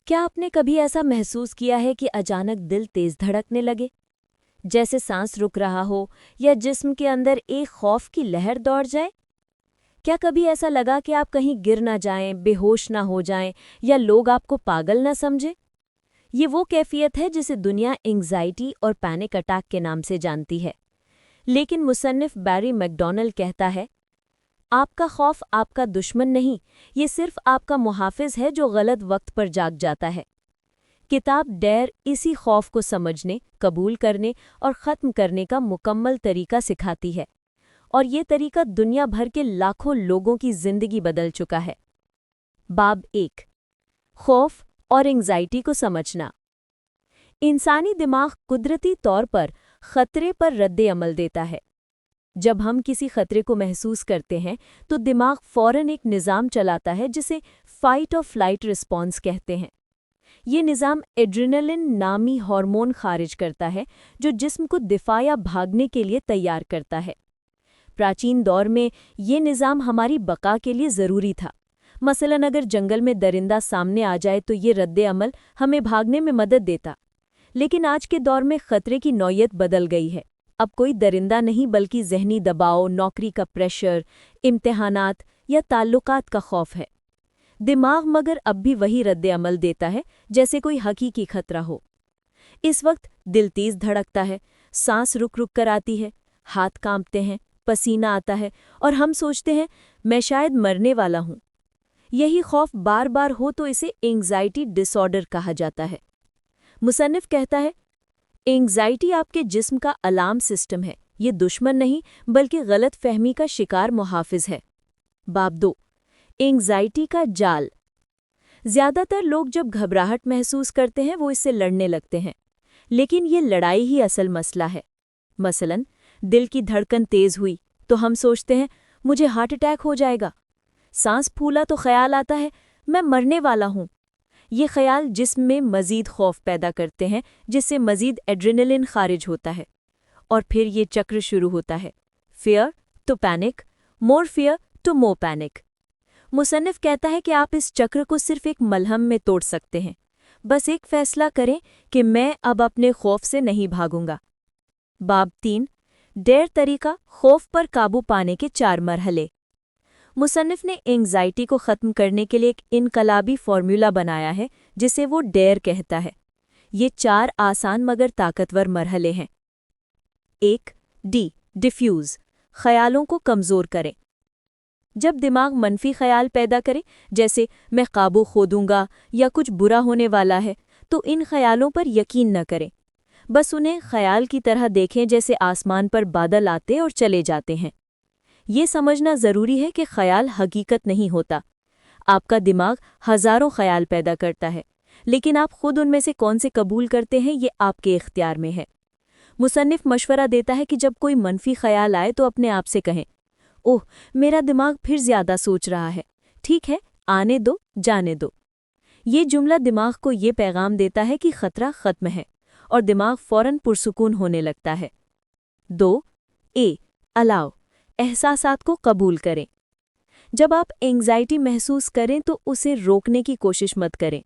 क्या आपने कभी ऐसा महसूस किया है कि अचानक दिल तेज धड़कने लगे, जैसे सांस रुक रहा हो या जिस्म के अंदर एक खौफ की लहर दौड़ जाए? क्या कभी ऐसा लगा कि आप कहीं गिर ना जाएं, बेहोश ना हो जाएं या लोग आपको पागल ना समझें? ये वो कैफियत है जिसे दुनिया एंग्जाइटी और पैनिक अटैक के नाम से जानती है। लेकिन मुसन्निफ बैरी मैकडॉनल्ड कहता है, आपका खौफ आपका दुश्मन नहीं, ये सिर्फ आपका मुहाफिज है जो गलत वक्त पर जाग जाता है। किताब डेयर इसी खौफ को समझने, कबूल करने और ख़त्म करने का मुकम्मल तरीका सिखाती है, और ये तरीका दुनिया भर के लाखों लोगों की ज़िंदगी बदल चुका है। बाब 1, खौफ और एंग्जाइटी को समझना। इंसानी दिमाग कुदरती तौर पर खतरे पर रद्द अमल देता है। जब हम किसी खतरे को महसूस करते हैं तो दिमाग फौरन एक निज़ाम चलाता है जिसे फाइट और फ्लाइट रिस्पॉन्स कहते हैं। ये निज़ाम एड्रेनलिन नामी हार्मोन खारिज करता है जो जिस्म को दिफा या भागने के लिए तैयार करता है। प्राचीन दौर में ये निज़ाम हमारी बका के लिए ज़रूरी था। मसलन अगर जंगल में दरिंदा सामने आ जाए तो ये रद्द अमल हमें भागने में मदद देता। लेकिन आज के दौर में खतरे की नौयत बदल गई है। अब कोई दरिंदा नहीं बल्कि ज़हनी दबाव, नौकरी का प्रेशर, इम्तिहानात या ताल्लुकात का खौफ है। दिमाग मगर अब भी वही रद्द अमल देता है जैसे कोई हकीकी खतरा हो। इस वक्त दिल तेज धड़कता है, सांस रुक रुक कर आती है, हाथ कांपते हैं, पसीना आता है और हम सोचते हैं मैं शायद मरने वाला हूँ। यही खौफ बार बार हो तो इसे एंग्जाइटी डिसऑर्डर कहा जाता है। मुसन्निफ कहता है, एंग्जाइटी आपके जिस्म का अलार्म सिस्टम है, ये दुश्मन नहीं बल्कि गलत फहमी का शिकार मुहाफिज है। बाब 2, एंग्जाइटी का जाल। ज़्यादातर लोग जब घबराहट महसूस करते हैं वो इससे लड़ने लगते हैं, लेकिन ये लड़ाई ही असल मसला है। मसलन दिल की धड़कन तेज हुई तो हम सोचते हैं मुझे हार्ट अटैक हो जाएगा। सांस फूला तो ख्याल आता है मैं मरने वाला हूँ। ये ख्याल जिस्म में मज़ीद खौफ पैदा करते हैं जिससे मज़ीद एड्रेनलिन खारिज होता है, और फिर ये चक्र शुरू होता है, fear to panic, more fear to more panic. मुसन्निफ कहता है कि आप इस चक्र को सिर्फ एक मलहम में तोड़ सकते हैं। बस एक फैसला करें कि मैं अब अपने खौफ से नहीं भागूंगा। बाब 3, डेयर तरीका, खौफ पर काबू पाने के 4 मरहले। मुसन्निफ ने एंग्जाइटी को ख़त्म करने के लिए एक इनकलाबी फार्मूला बनाया है जिसे वो डेयर कहता है। ये 4 आसान मगर ताकतवर मरहले हैं। 1, डिफ्यूज़, ख़यालों को कमज़ोर करें। जब दिमाग मनफी ख़याल पैदा करे जैसे मैं काबू खो दूंगा या कुछ बुरा होने वाला है, तो इन ख़यालों पर यकीन न करें। बस उन्हें ख़याल की तरह देखें जैसे आसमान पर बादल आते और चले जाते हैं। ये समझना ज़रूरी है कि ख़याल हकीकत नहीं होता। आपका दिमाग हज़ारों ख़याल पैदा करता है, लेकिन आप खुद उनमें से कौन से कबूल करते हैं ये आपके इख्तियार में है। मुसन्निफ मशवरा देता है कि जब कोई मनफी ख़याल आए तो अपने आप से कहें, ओह मेरा दिमाग फिर ज़्यादा सोच रहा है, ठीक है आने दो, जाने दो। ये जुमला दिमाग को ये पैगाम देता है कि ख़तरा ख़त्म है और दिमाग फ़ौरन पुरसुकून होने लगता है। 2, अलाव, एहसासात को कबूल करें। जब आप एंग्जाइटी महसूस करें तो उसे रोकने की कोशिश मत करें।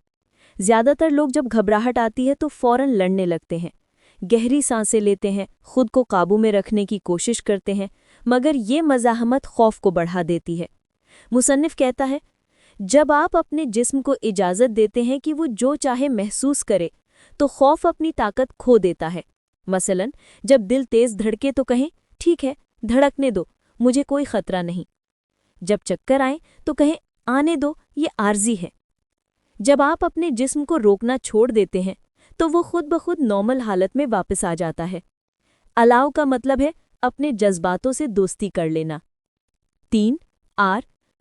ज़्यादातर लोग जब घबराहट आती है तो फ़ौरन लड़ने लगते हैं, गहरी सांसें लेते हैं, खुद को काबू में रखने की कोशिश करते हैं, मगर ये मज़ाहमत खौफ को बढ़ा देती है। मुसन्निफ कहता है, जब आप अपने जिस्म को इजाज़त देते हैं कि वो जो चाहे महसूस करे तो खौफ अपनी ताकत खो देता है। मसलन जब दिल तेज़ धड़के तो कहें ठीक है धड़कने दो, मुझे कोई खतरा नहीं। जब चक्कर आए तो कहें आने दो, ये आर्जी है। जब आप अपने जिस्म को रोकना छोड़ देते हैं तो वो खुद ब खुद नॉर्मल हालत में वापस आ जाता है। अलाव का मतलब है अपने जज्बातों से दोस्ती कर लेना। 3,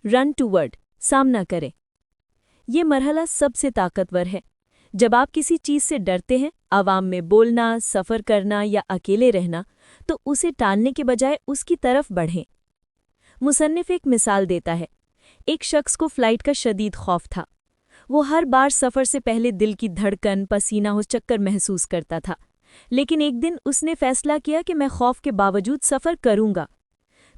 रन टूवर्ड, सामना करें। ये मरहला सबसे ताकतवर है। जब आप किसी चीज़ से डरते हैं, आवाम में बोलना, सफ़र करना या अकेले रहना, तो उसे टालने के बजाय उसकी तरफ बढ़ें। मुसन्निफ एक मिसाल देता है, एक शख्स को फ़्लाइट का शदीद खौफ था। वो हर बार सफ़र से पहले दिल की धड़कन, पसीना हो चक्कर महसूस करता था, लेकिन एक दिन उसने फ़ैसला किया कि मैं खौफ के बावजूद सफ़र करूँगा।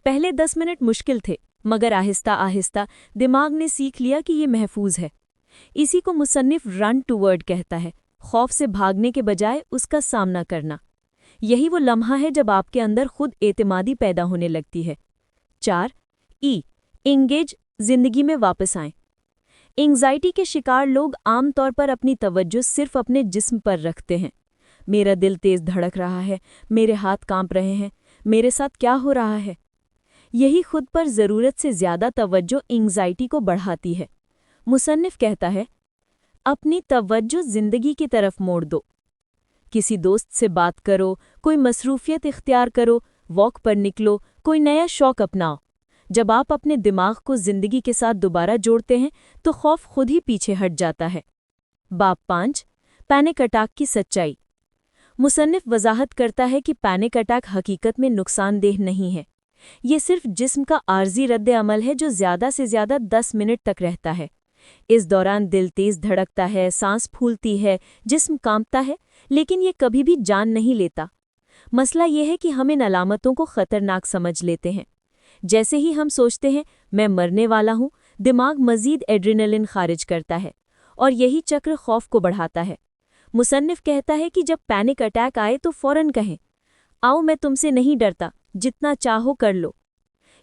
पहले 10 मिनट मुश्किल थे, मगर आहिस्ता आहिस्ता दिमाग ने सीख लिया कि ये महफूज है। इसी को मुसन्निफ रन टूवर्ड कहता है, खौफ से भागने के बजाय उसका सामना करना। यही वो लम्हा है जब आपके अंदर खुद एतमादी पैदा होने लगती है। 4. इंगेज, जिंदगी में वापस आएं। एंग्जाइटी के शिकार लोग आम तौर पर अपनी तवज्जो सिर्फ अपने जिस्म पर रखते हैं। मेरा दिल तेज धड़क रहा है, मेरे हाथ कांप रहे हैं, मेरे साथ क्या हो रहा है। यही खुद पर ज़रूरत से ज़्यादा तवज्जो एंग्जाइटी को बढ़ाती है। मुसन्निफ कहता है, अपनी तवज्जो ज़िंदगी की तरफ मोड़ दो। किसी दोस्त से बात करो, कोई मसरूफियत इख्तियार करो, वॉक पर निकलो, कोई नया शौक अपनाओ। जब आप अपने दिमाग को ज़िंदगी के साथ दोबारा जोड़ते हैं तो खौफ खुद ही पीछे हट जाता है। बाब 5. पैनिक अटैक की सच्चाई। मुसन्निफ वजाहत करता है कि पैनिक अटैक हकीकत में नुकसानदेह नहीं है। ये सिर्फ जिस्म का आर्जी रद्द अमल है जो ज़्यादा से ज़्यादा 10 मिनट तक रहता है। इस दौरान दिल तेज धड़कता है, सांस फूलती है, जिस्म कांपता है, लेकिन ये कभी भी जान नहीं लेता। मसला ये है कि हम इन अलामतों को खतरनाक समझ लेते हैं। जैसे ही हम सोचते हैं मैं मरने वाला हूँ, दिमाग मज़ीद एड्रेनलिन खारिज करता है और यही चक्र खौफ को बढ़ाता है। मुसन्निफ कहता है कि जब पैनिक अटैक आए तो फ़ौरन कहें, आओ मैं तुमसे नहीं डरता, जितना चाहो कर लो।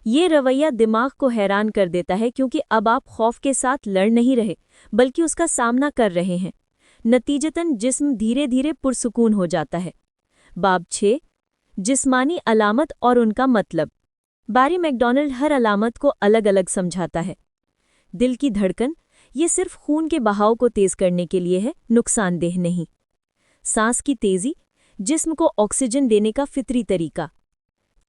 ये रवैया दिमाग को हैरान कर देता है क्योंकि अब आप खौफ के साथ लड़ नहीं रहे बल्कि उसका सामना कर रहे हैं। नतीजतन जिस्म धीरे धीरे पुरसुकून हो जाता है। बाब 6. जिस्मानी अलामत और उनका मतलब। बारी मैकडॉनल्ड हर अलामत को अलग अलग समझाता है। दिल की धड़कन, ये सिर्फ खून के बहाव को तेज करने के लिए है, नुकसानदेह नहीं। सांस की तेज़ी, जिस्म को ऑक्सीजन देने का फितरी तरीका।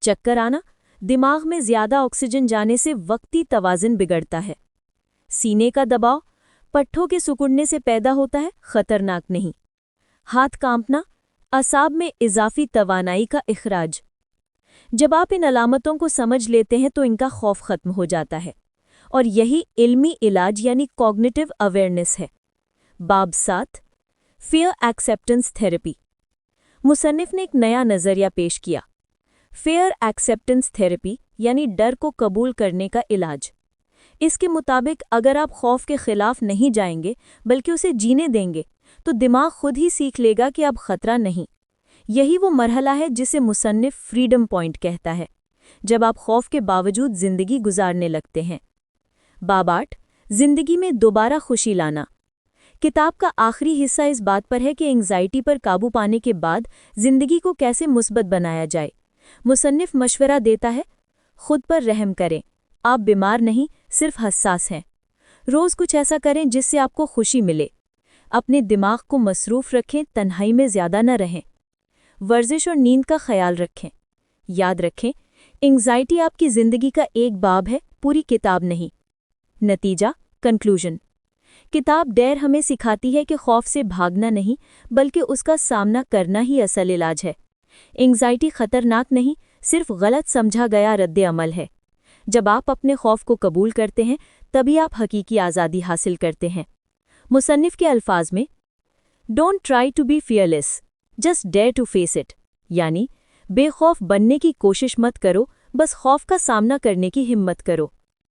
चक्कर आना, दिमाग में ज़्यादा ऑक्सीजन जाने से वक्ती तवाज़ुन बिगड़ता है। सीने का दबाव, पट्ठों के सिकुड़ने से पैदा होता है, खतरनाक नहीं। हाथ कांपना, असाब में इजाफी तवानाई का इखराज। जब आप इन अलामतों को समझ लेते हैं तो इनका खौफ खत्म हो जाता है और यही इल्मी इलाज यानी कॉग्निटिव अवेयरनेस है। बाब 7. Fair acceptance therapy. मुसन्निफ ने एक नया नज़रिया पेश किया, फेयर एक्सेप्टेंस थेरेपी यानी डर को कबूल करने का इलाज। इसके मुताबिक अगर आप खौफ के खिलाफ नहीं जाएंगे बल्कि उसे जीने देंगे तो दिमाग खुद ही सीख लेगा कि अब खतरा नहीं। यही वो मरहला है जिसे मुसन्निफ फ्रीडम पॉइंट कहता है, जब आप खौफ के बावजूद जिंदगी गुजारने लगते हैं। बाब 8. जिंदगी में दोबारा खुशी लाना। किताब का आखिरी हिस्सा इस बात पर है कि एंग्जाइटी पर काबू पाने के बाद जिंदगी को कैसे मुस्बत बनाया जाए। मुसन्निफ मशवरा देता है, खुद पर रहम करें, आप बीमार नहीं, सिर्फ हसास हैं। रोज़ कुछ ऐसा करें जिससे आपको खुशी मिले। अपने दिमाग को मसरूफ़ रखें, तन्हाई में ज़्यादा न रहें। वर्जिश और नींद का ख्याल रखें। याद रखें, एंग्जाइटी आपकी ज़िंदगी का एक बाब है, पूरी किताब नहीं। नतीजा, कंक्लूजन। किताब डेर हमें सिखाती है कि खौफ से भागना नहीं बल्कि उसका सामना करना ही असल इलाज है। एंग्जाइटी खतरनाक नहीं, सिर्फ गलत समझा गया रद्द अमल है। जब आप अपने खौफ को कबूल करते हैं तभी आप हकीकी आज़ादी हासिल करते हैं। मुसन्निफ के अल्फाज में, don't try to be fearless, just dare to face it, यानी बेखौफ बनने की कोशिश मत करो, बस खौफ का सामना करने की हिम्मत करो।